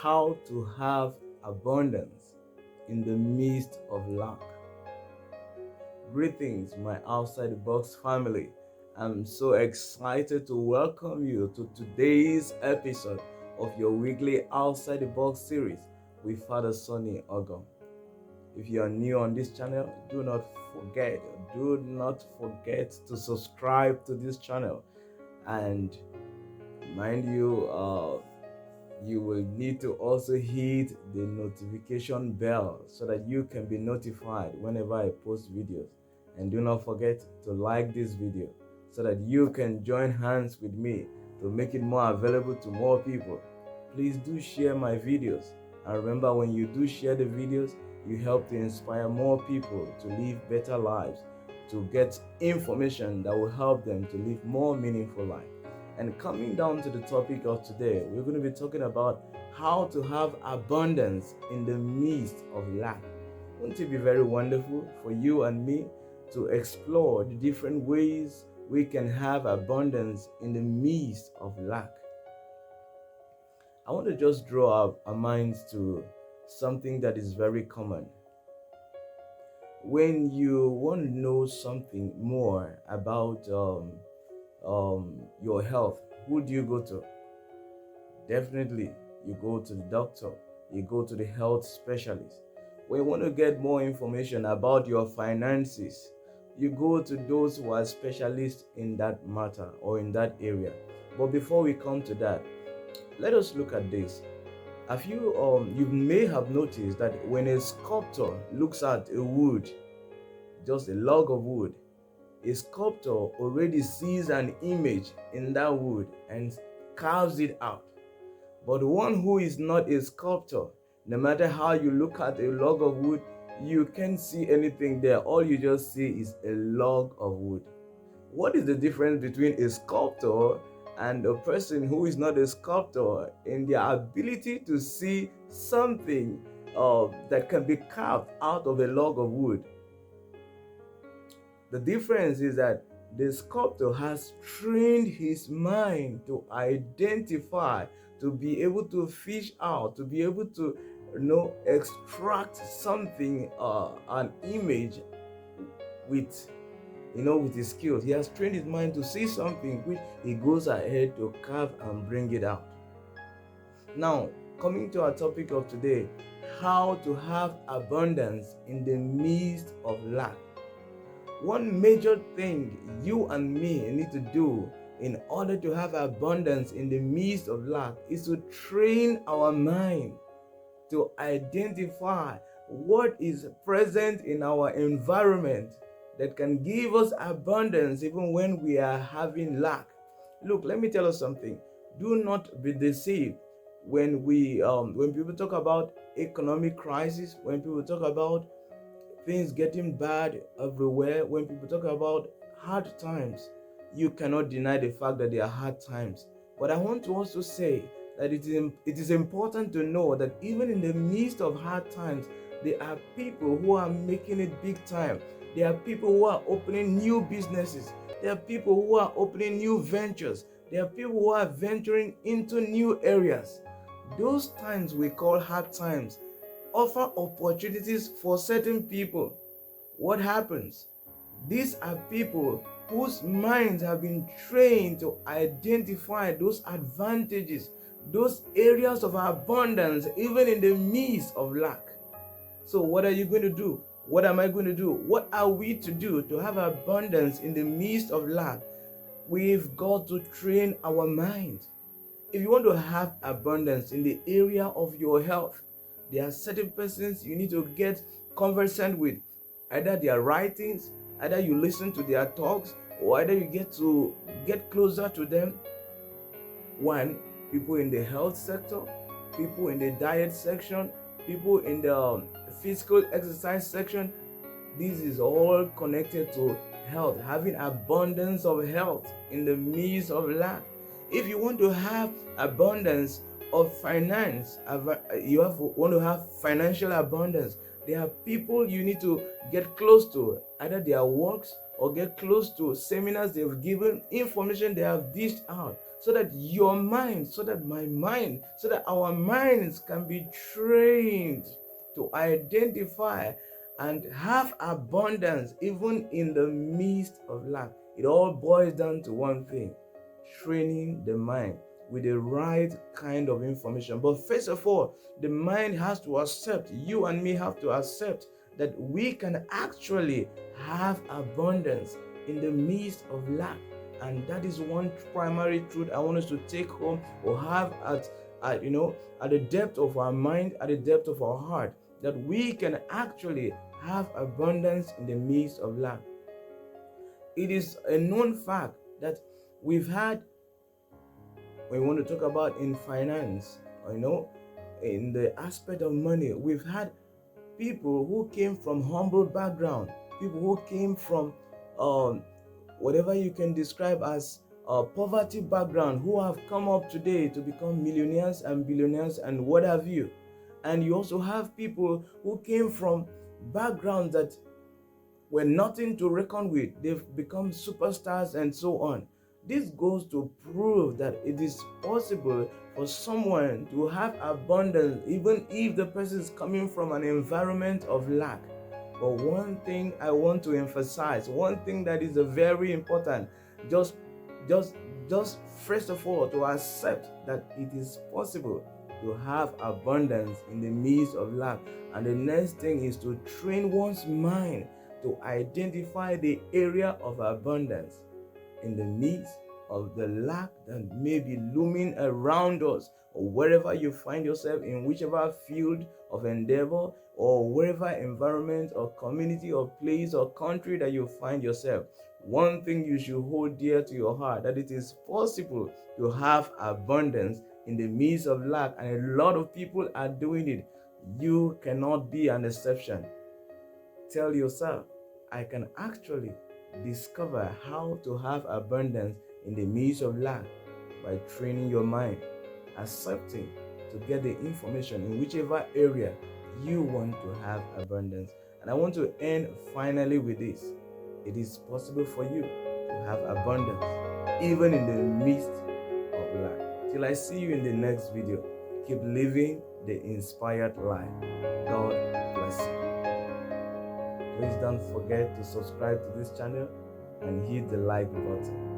how to have abundance in the midst of lack. Greetings, my outside the box family. I'm so excited to welcome you to today's episode of your weekly Outside the Box series with Father Sonny Ogom. If you are new on this channel, do not forget to subscribe to this channel. And mind you, you will need to also hit the notification bell so that you can be notified whenever I post videos. And do not forget to like this video so that you can join hands with me to make it more available to more people. Please do share my videos. And remember, when you do share the videos, you help to inspire more people to live better lives, to get information that will help them to live more meaningful life. And coming down to the topic of today, we're going to be talking about how to have abundance in the midst of lack. Wouldn't it be very wonderful for you and me to explore the different ways we can have abundance in the midst of lack? I want to just draw our minds to something that is very common. When you want to know something more about your health, who do you go to? Definitely, you go to the doctor, you go to the health specialist. When you want to get more information about your finances, you go to those who are specialists in that matter or in that area. But before we come to that, let us look at this. You may have noticed that when a sculptor looks at a wood, just a log of wood, a sculptor already sees an image in that wood and carves it out. But one who is not a sculptor, no matter how you look at a log of wood, you can't see anything there. All you just see is a log of wood. What is the difference between a sculptor and a person who is not a sculptor in their ability to see something that can be carved out of a log of wood? The difference is that the sculptor has trained his mind to identify, to be able to fish out, to be able to extract something, an image with with his skills. He has trained his mind to see something which he goes ahead to carve and bring it out. Now, coming to our topic of today, how to have abundance in the midst of lack. One major thing you and me need to do in order to have abundance in the midst of lack is to train our mind to identify what is present in our environment that can give us abundance even when we are having lack. Look, let me tell you something. Do not be deceived when people talk about economic crisis, when people talk about things getting bad everywhere, when people talk about hard times, you cannot deny the fact that there are hard times. But I want to also say that it is important to know that even in the midst of hard times, there are people who are making it big time. There are people who are opening new businesses. There are people who are opening new ventures. There are people who are venturing into new areas. Those times we call hard times offer opportunities for certain people. What happens? These are people whose minds have been trained to identify those advantages, those areas of abundance, even in the midst of lack. So what are you going to do? What am I going to do? What are we to do to have abundance in the midst of lack? We've got to train our mind. If you want to have abundance in the area of your health, there are certain persons you need to get conversant with. Either their writings, either you listen to their talks, or either you get closer to them. One, people in the health sector, people in the diet section, people in the physical exercise section. This is all connected to health, having abundance of health in the midst of lack. If you want to have abundance of finance, want to have financial abundance, there are people you need to get close to, either their works or get close to seminars they've given, information they have dished out, so that your mind, so that my mind, so that our minds can be trained to identify and have abundance even in the midst of lack. It all boils down to one thing: training the mind with the right kind of information. But first of all, the mind has to accept, you and me have to accept that we can actually have abundance in the midst of lack. And that is one primary truth I want us to take home or have at the depth of our mind, at the depth of our heart, that we can actually have abundance in the midst of lack. It is a known fact that we've had, when we want to talk about in finance, in the aspect of money, we've had people who came from humble background, people who came from um, whatever you can describe as a poverty background, who have come up today to become millionaires and billionaires and what have you. And you also have people who came from backgrounds that were nothing to reckon with. They've become superstars and so on. This goes to prove that it is possible for someone to have abundance even if the person is coming from an environment of lack. But one thing I want to emphasize, one thing that is very important, just just just first of all, to accept that it is possible to have abundance in the midst of lack. And the next thing is to train one's mind to identify the area of abundance in the midst of the lack that may be looming around us, or wherever you find yourself, in whichever field of endeavor or wherever environment or community or place or country that you find yourself. One thing you should hold dear to your heart, that it is possible to have abundance in the midst of lack, and a lot of people are doing it. You cannot be an exception. Tell yourself, I can actually discover how to have abundance in the midst of lack by training your mind, accepting to get the information in whichever area you want to have abundance. And I want to end finally with this: it is possible for you to have abundance even in the midst of lack. Till I see you in the next video, keep living the inspired life. God bless you. Please don't forget to subscribe to this channel and hit the like button.